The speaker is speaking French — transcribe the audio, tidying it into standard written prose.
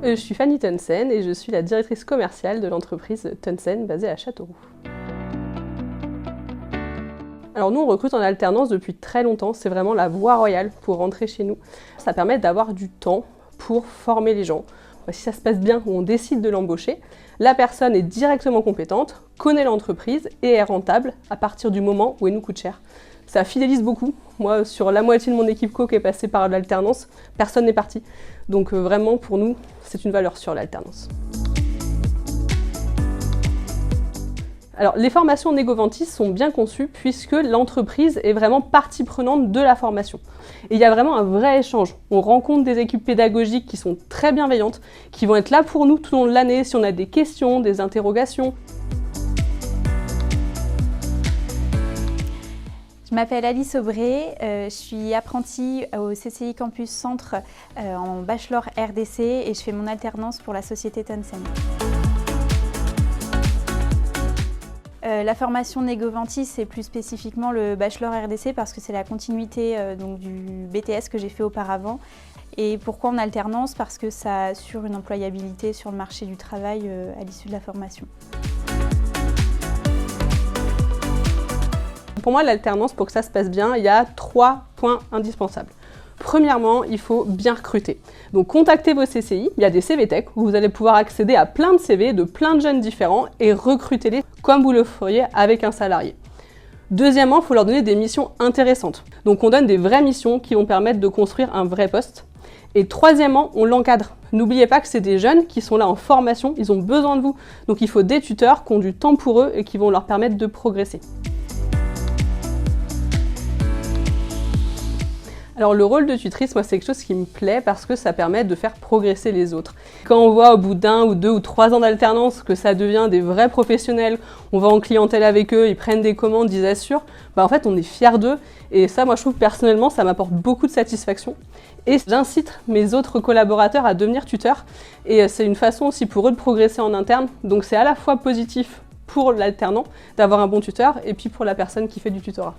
Je suis Fanny Tunsen et je suis la directrice commerciale de l'entreprise Tunsen basée à Châteauroux. Alors nous, on recrute en alternance depuis très longtemps, c'est vraiment la voie royale pour rentrer chez nous. Ça permet d'avoir du temps pour former les gens. Si ça se passe bien, où on décide de l'embaucher, la personne est directement compétente, connaît l'entreprise et est rentable à partir du moment où elle nous coûte cher. Ça fidélise beaucoup. Moi, sur la moitié de mon équipe co qui est passée par l'alternance, personne n'est parti. Donc vraiment, pour nous, c'est une valeur sûre l'alternance. Alors, les formations Negovantis sont bien conçues puisque l'entreprise est vraiment partie prenante de la formation. Et il y a vraiment un vrai échange. On rencontre des équipes pédagogiques qui sont très bienveillantes, qui vont être là pour nous tout au long de l'année si on a des questions, des interrogations. Je m'appelle Alice Aubray, je suis apprentie au CCI Campus Centre en bachelor RDC et je fais mon alternance pour la société Tunsen. La formation Negovantis, c'est plus spécifiquement le bachelor RDC parce que c'est la continuité donc, du BTS que j'ai fait auparavant. Et pourquoi en alternance? Parce que ça assure une employabilité sur le marché du travail à l'issue de la formation. Pour moi, l'alternance, pour que ça se passe bien, il y a 3 points indispensables. Premièrement, il faut bien recruter. Donc contactez vos CCI, il y a des CV Tech où vous allez pouvoir accéder à plein de CV de plein de jeunes différents et recrutez-les comme vous le feriez avec un salarié. Deuxièmement, il faut leur donner des missions intéressantes. Donc on donne des vraies missions qui vont permettre de construire un vrai poste. Et troisièmement, on l'encadre. N'oubliez pas que c'est des jeunes qui sont là en formation, ils ont besoin de vous. Donc il faut des tuteurs qui ont du temps pour eux et qui vont leur permettre de progresser. Alors le rôle de tutrice, moi c'est quelque chose qui me plaît parce que ça permet de faire progresser les autres. Quand on voit au bout d'1 ou 2 ou 3 ans d'alternance que ça devient des vrais professionnels, on va en clientèle avec eux, ils prennent des commandes, ils assurent, en fait on est fiers d'eux et ça moi je trouve personnellement ça m'apporte beaucoup de satisfaction. Et j'incite mes autres collaborateurs à devenir tuteurs et c'est une façon aussi pour eux de progresser en interne. Donc c'est à la fois positif pour l'alternant d'avoir un bon tuteur et puis pour la personne qui fait du tutorat.